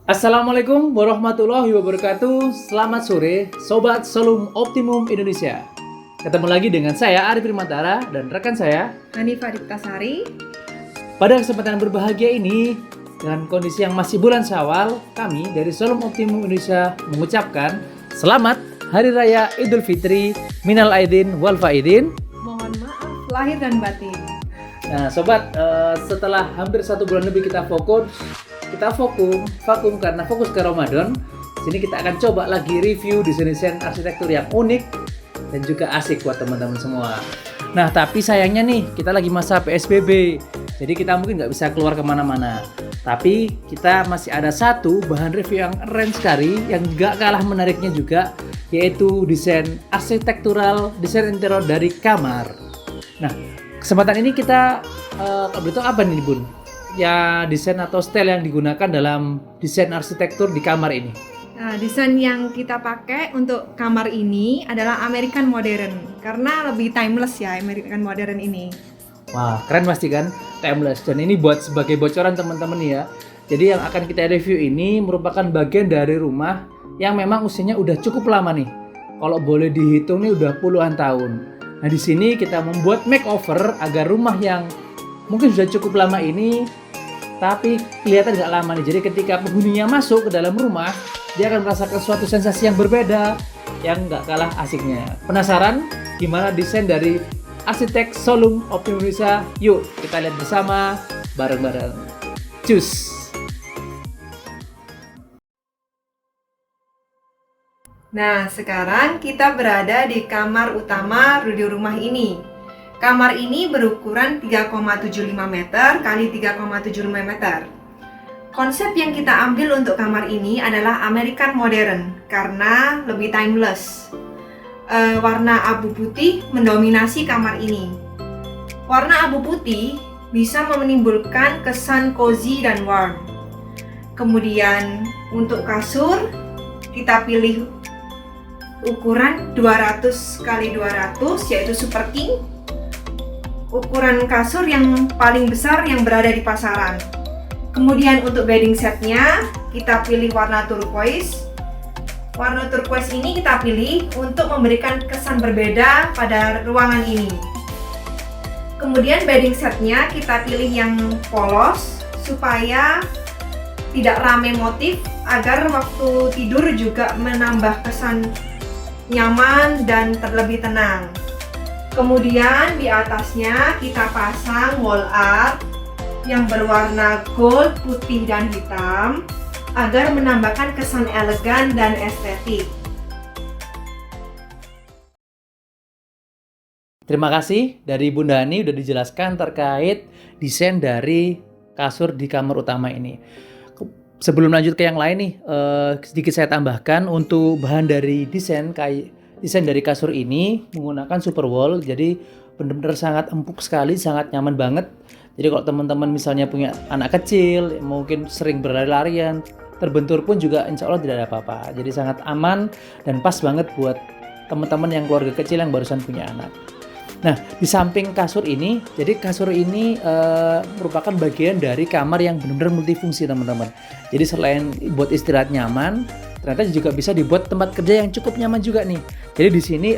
Assalamualaikum warahmatullahi wabarakatuh. Selamat sore, Sobat Solum Optimum Indonesia. Ketemu lagi dengan saya Arif Primantara dan rekan saya. Hanifah Diptasari. Pada kesempatan berbahagia ini, dengan kondisi yang masih bulan Syawal, kami dari Solum Optimum Indonesia mengucapkan selamat Hari Raya Idul Fitri, Minal Aidin wal Faidin. Mohon maaf lahir dan batin. Nah, sobat, setelah hampir 1 bulan lebih kita vakum karena fokus ke Ramadan. Sini kita akan coba lagi review desain arsitektur yang unik dan juga asik buat teman-teman semua. Nah, tapi sayangnya nih, kita lagi masa PSBB, jadi kita mungkin nggak bisa keluar kemana-mana. Tapi kita masih ada satu bahan review yang keren sekali, yang nggak kalah menariknya juga, yaitu desain interior dari kamar. Nah, kesempatan ini kita betul apa nih, Bun? Ya, desain atau style yang digunakan dalam desain arsitektur di kamar ini. Nah, desain yang kita pakai untuk kamar ini adalah American Modern karena lebih timeless ya American Modern ini. Wah, keren pasti kan? Timeless. Dan ini buat sebagai bocoran teman-teman nih ya. Jadi yang akan kita review ini merupakan bagian dari rumah yang memang usianya udah cukup lama nih. Kalau boleh dihitung nih udah puluhan tahun. Nah, di sini kita membuat makeover agar rumah yang mungkin sudah cukup lama ini tapi kelihatan nggak lama nih. Jadi ketika penghuninya masuk ke dalam rumah, dia akan merasakan suatu sensasi yang berbeda, yang nggak kalah asiknya. Penasaran gimana desain dari arsitek Solum Optimum Indonesia? Yuk kita lihat bersama bareng-bareng. Cus! Nah, sekarang kita berada di kamar utama di rumah ini. Kamar ini berukuran 3,75 meter kali 3,75 meter. Konsep yang kita ambil untuk kamar ini adalah American Modern karena lebih timeless. Warna abu putih mendominasi kamar ini. Warna abu putih bisa menimbulkan kesan cozy dan warm. Kemudian untuk kasur kita pilih ukuran 200 kali 200 yaitu Super King. Ukuran kasur yang paling besar yang berada di pasaran. Kemudian untuk bedding setnya kita pilih warna turquoise. Warna turquoise ini kita pilih untuk memberikan kesan berbeda pada ruangan ini. Kemudian bedding setnya kita pilih yang polos supaya tidak rame motif agar waktu tidur juga menambah kesan nyaman dan terlebih tenang. Kemudian di atasnya kita pasang wall art yang berwarna gold, putih, dan hitam agar menambahkan kesan elegan dan estetik. Terima kasih dari Bunda Hani udah dijelaskan terkait desain dari kasur di kamar utama ini. Sebelum lanjut ke yang lain nih, sedikit saya tambahkan untuk bahan dari desain dari kasur ini menggunakan super wool, jadi benar-benar sangat empuk sekali, sangat nyaman banget. Jadi kalau teman-teman misalnya punya anak kecil, mungkin sering berlari-larian, terbentur pun juga insya Allah tidak ada apa-apa. Jadi sangat aman dan pas banget buat teman-teman yang keluarga kecil yang barusan punya anak. Nah, di samping kasur ini, jadi kasur ini merupakan bagian dari kamar yang benar-benar multifungsi teman-teman. Jadi selain buat istirahat nyaman, ternyata juga bisa dibuat tempat kerja yang cukup nyaman juga nih. Jadi di sini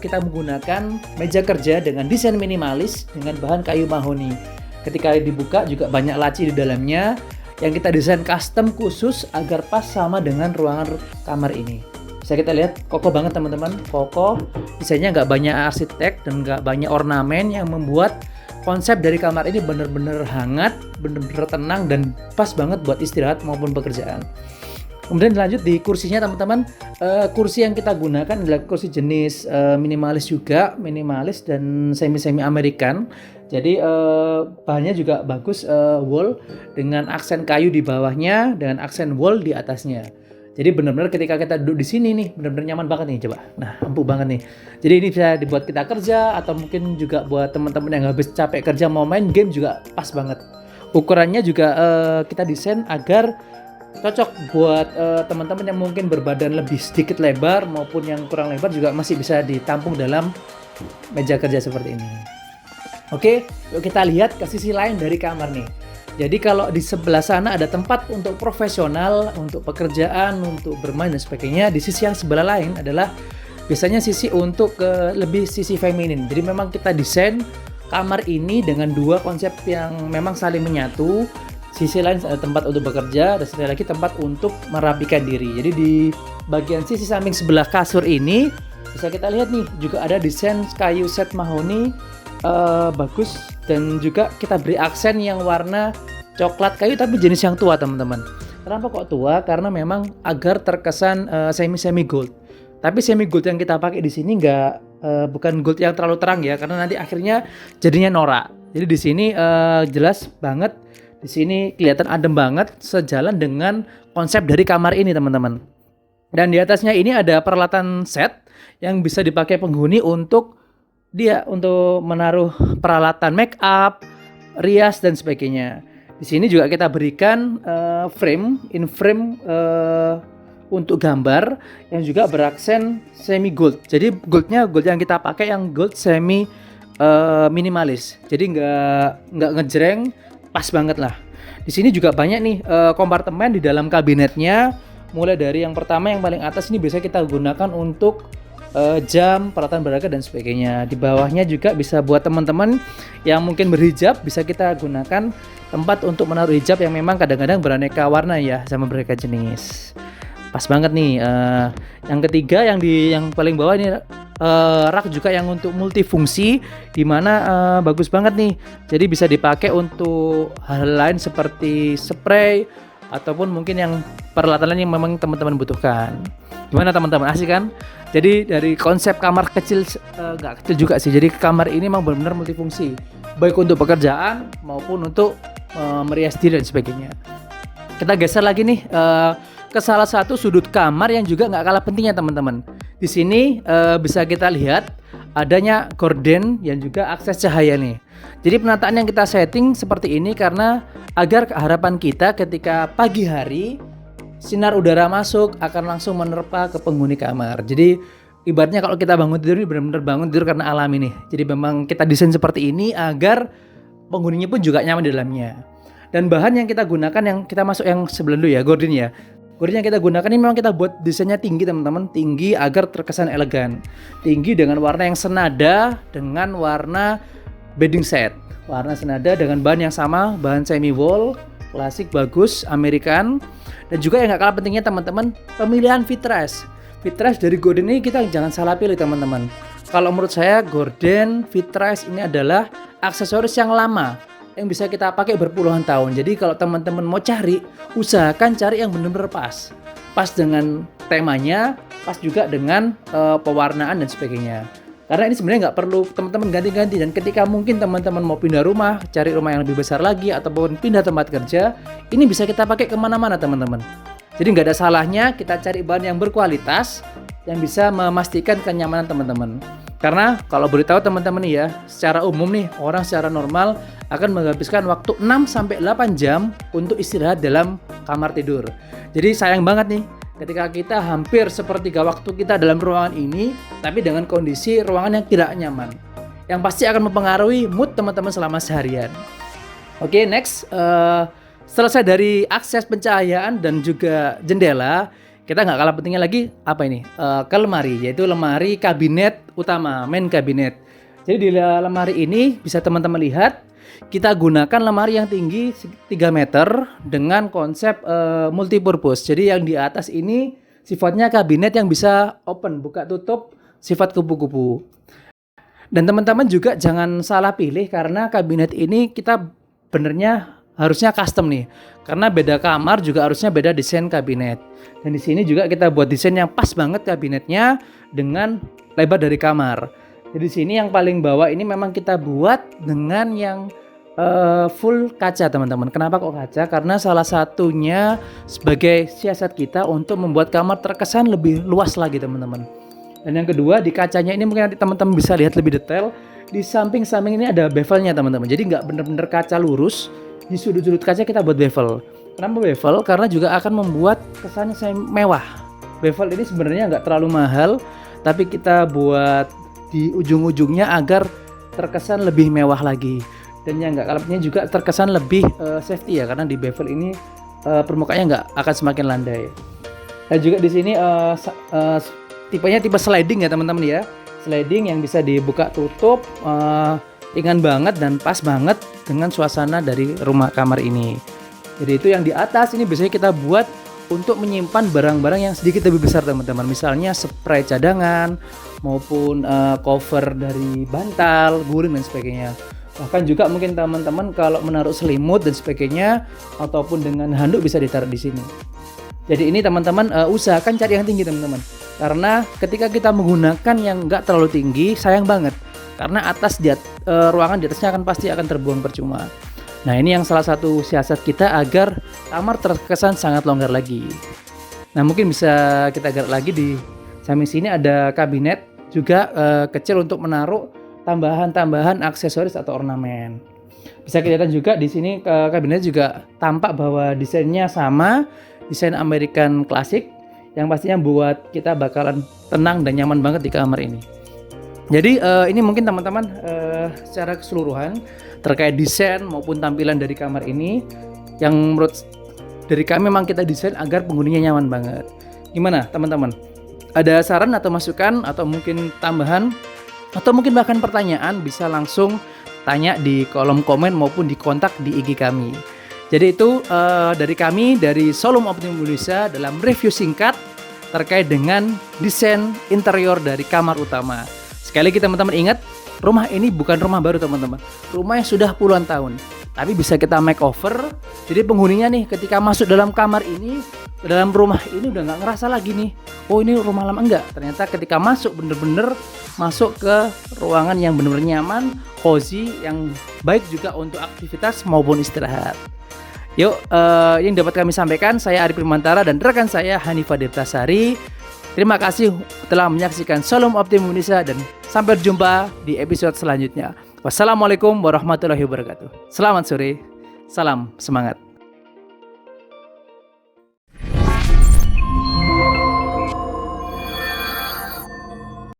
kita menggunakan meja kerja dengan desain minimalis dengan bahan kayu mahoni. Ketika dibuka juga banyak laci di dalamnya yang kita desain custom khusus agar pas sama dengan ruangan kamar ini. Bisa kita lihat kokoh banget teman-teman, kokoh. Desainnya nggak banyak arsitek dan nggak banyak ornamen yang membuat konsep dari kamar ini benar-benar hangat, benar-benar tenang dan pas banget buat istirahat maupun pekerjaan. Kemudian lanjut di kursinya teman-teman, kursi yang kita gunakan adalah kursi jenis minimalis juga, minimalis dan semi American. Jadi bahannya juga bagus, wool dengan aksen kayu di bawahnya dengan aksen wool di atasnya. Jadi benar-benar ketika kita duduk di sini nih benar-benar nyaman banget nih, coba. Nah, empuk banget nih. Jadi ini bisa dibuat kita kerja atau mungkin juga buat teman-teman yang habis capek kerja mau main game juga pas banget. Ukurannya juga kita desain agar cocok buat teman-teman yang mungkin berbadan lebih sedikit lebar maupun yang kurang lebar juga masih bisa ditampung dalam meja kerja seperti ini. Oke, yuk kita lihat ke sisi lain dari kamar nih. Jadi kalau di sebelah sana ada tempat untuk profesional, untuk pekerjaan, untuk bermain dan sebagainya, di sisi yang sebelah lain adalah biasanya sisi untuk lebih sisi feminin. Jadi memang kita desain kamar ini dengan dua konsep yang memang saling menyatu. Sisi lain ada tempat untuk bekerja, dan sisi lagi tempat untuk merapikan diri. Jadi di bagian sisi samping sebelah kasur ini bisa kita lihat nih juga ada desain kayu set mahoni bagus, dan juga kita beri aksen yang warna coklat kayu tapi jenis yang tua teman-teman. Kenapa kok tua? Karena memang agar terkesan semi gold. Tapi semi gold yang kita pakai di sini bukan gold yang terlalu terang ya, karena nanti akhirnya jadinya norak. Jadi di sini jelas banget, di sini kelihatan adem banget, sejalan dengan konsep dari kamar ini teman-teman. Dan di atasnya ini ada peralatan set yang bisa dipakai penghuni untuk menaruh peralatan make up, rias dan sebagainya. Di sini juga kita berikan frame untuk gambar yang juga beraksen semi gold. Jadi gold yang kita pakai yang gold semi minimalis. Jadi nggak ngejreng, pas banget lah. Di sini juga banyak nih kompartemen di dalam kabinetnya. Mulai dari yang pertama yang paling atas ini biasa kita gunakan untuk jam, peralatan berharga dan sebagainya. Di bawahnya juga bisa buat teman-teman yang mungkin berhijab, bisa kita gunakan tempat untuk menaruh hijab yang memang kadang-kadang beraneka warna ya, sama beraneka jenis. Pas banget nih. Yang ketiga yang paling bawah ini rak juga yang untuk multifungsi, dimana bagus banget nih. Jadi bisa dipakai untuk hal lain seperti spray ataupun mungkin yang peralatan lain yang memang teman-teman butuhkan. Gimana teman-teman, asik kan? Jadi dari konsep kamar kecil, nggak kecil juga sih. Jadi kamar ini memang benar-benar multifungsi, baik untuk pekerjaan maupun untuk merias diri dan sebagainya. Kita geser lagi nih ke salah satu sudut kamar yang juga nggak kalah pentingnya teman-teman. Di sini bisa kita lihat adanya gorden yang juga akses cahaya nih. Jadi penataan yang kita setting seperti ini karena agar harapan kita ketika pagi hari sinar udara masuk akan langsung menerpa ke penghuni kamar. Jadi ibaratnya kalau kita bangun tidur ini benar-benar bangun tidur karena alami nih. Jadi memang kita desain seperti ini agar penghuninya pun juga nyaman di dalamnya. Dan bahan yang kita gunakan, yang kita masuk yang sebelum dulu ya, gorden ya. Gorden yang kita gunakan ini memang kita buat desainnya tinggi teman-teman, tinggi agar terkesan elegan. Tinggi dengan warna yang senada dengan warna bedding set. Warna senada dengan bahan yang sama, bahan semi wool, klasik bagus, American. Dan juga yang gak kalah pentingnya teman-teman, pemilihan footrest. Footrest dari gorden ini kita jangan salah pilih teman-teman. Kalau menurut saya gorden footrest ini adalah aksesoris yang lama, yang bisa kita pakai berpuluhan tahun. Jadi kalau teman-teman mau cari, usahakan cari yang benar-benar pas. Pas dengan temanya, pas juga dengan pewarnaan dan sebagainya. Karena ini sebenarnya nggak perlu teman-teman ganti-ganti. Dan ketika mungkin teman-teman mau pindah rumah, cari rumah yang lebih besar lagi, ataupun pindah tempat kerja, ini bisa kita pakai kemana-mana teman-teman. Jadi nggak ada salahnya kita cari bahan yang berkualitas, yang bisa memastikan kenyamanan teman-teman. Karena kalau beritahu teman-teman nih ya, secara umum nih, orang secara normal akan menghabiskan waktu 6-8 jam untuk istirahat dalam kamar tidur. Jadi sayang banget nih, ketika kita hampir sepertiga waktu kita dalam ruangan ini, tapi dengan kondisi ruangan yang tidak nyaman, yang pasti akan mempengaruhi mood teman-teman selama seharian. Oke, next. Selesai dari akses pencahayaan dan juga jendela, kita nggak kalah pentingnya lagi apa ini? Ke lemari, yaitu lemari kabinet utama, main kabinet. Jadi di lemari ini bisa teman-teman lihat, kita gunakan lemari yang tinggi 3 meter dengan konsep multipurpose. Jadi yang di atas ini sifatnya kabinet yang bisa open, buka tutup, sifat kupu-kupu. Dan teman-teman juga jangan salah pilih karena kabinet ini kita benernya harusnya custom nih. Karena beda kamar juga harusnya beda desain kabinet. Dan di sini juga kita buat desain yang pas banget kabinetnya dengan lebar dari kamar. Jadi di sini yang paling bawah ini memang kita buat dengan yang full kaca teman-teman. Kenapa kok kaca? Karena salah satunya sebagai siasat kita untuk membuat kamar terkesan lebih luas lagi teman-teman. Dan yang kedua di kacanya ini mungkin nanti teman-teman bisa lihat lebih detail. Di samping-samping ini ada bevelnya teman-teman. Jadi nggak bener-bener kaca lurus. Di sudut-sudut kaca kita buat bevel. Kenapa bevel? Karena juga akan membuat kesannya mewah. Bevel ini sebenarnya nggak terlalu mahal, tapi kita buat di ujung-ujungnya agar terkesan lebih mewah lagi. dan yang nggak kalapnya juga terkesan lebih safety ya, karena di bevel ini permukaannya nggak akan semakin landai. Dan juga di sini tipenya tipe sliding ya teman-teman ya, sliding yang bisa dibuka tutup, ringan banget dan pas banget dengan suasana dari rumah kamar ini. Jadi itu yang di atas ini biasanya kita buat untuk menyimpan barang-barang yang sedikit lebih besar teman-teman, misalnya spray cadangan maupun cover dari bantal, guling dan sebagainya. Bahkan juga mungkin teman-teman kalau menaruh selimut dan sebagainya ataupun dengan handuk bisa ditaruh di sini. Jadi ini teman-teman usahakan cari yang tinggi teman-teman, karena ketika kita menggunakan yang enggak terlalu tinggi sayang banget, karena ruangan di atasnya pasti akan terbuang percuma. Nah ini yang salah satu siasat kita agar kamar terkesan sangat longgar lagi. Nah mungkin bisa kita gerak lagi, di samping sini ada kabinet juga kecil untuk menaruh tambahan aksesoris atau ornamen. Bisa kelihatan juga di sini kabinet juga tampak bahwa desainnya sama, desain American klasik yang pastinya buat kita bakalan tenang dan nyaman banget di kamar ini. Jadi ini mungkin teman-teman secara keseluruhan terkait desain maupun tampilan dari kamar ini yang menurut dari kami memang kita desain agar penghuninya nyaman banget. Gimana teman-teman? Ada saran atau masukan atau mungkin tambahan atau mungkin bahkan pertanyaan, bisa langsung tanya di kolom komen maupun di kontak di IG kami. Jadi itu dari kami dari Showroom Optimum Indonesia dalam review singkat terkait dengan desain interior dari kamar utama. Sekali lagi teman-teman ingat, rumah ini bukan rumah baru teman-teman. Rumah yang sudah puluhan tahun, tapi bisa kita makeover. Jadi penghuninya nih ketika masuk dalam kamar ini, dalam rumah ini udah nggak ngerasa lagi nih, oh ini rumah lama, enggak. Ternyata ketika masuk bener-bener masuk ke ruangan yang benar-benar nyaman, cozy, yang baik juga untuk aktivitas maupun istirahat. Yuk, yang dapat kami sampaikan, saya Arif Primantara dan rekan saya Hanifah Deptasari. Terima kasih telah menyaksikan Showroom Optimum Indonesia dan sampai jumpa di episode selanjutnya. Wassalamualaikum warahmatullahi wabarakatuh. Selamat sore, salam semangat.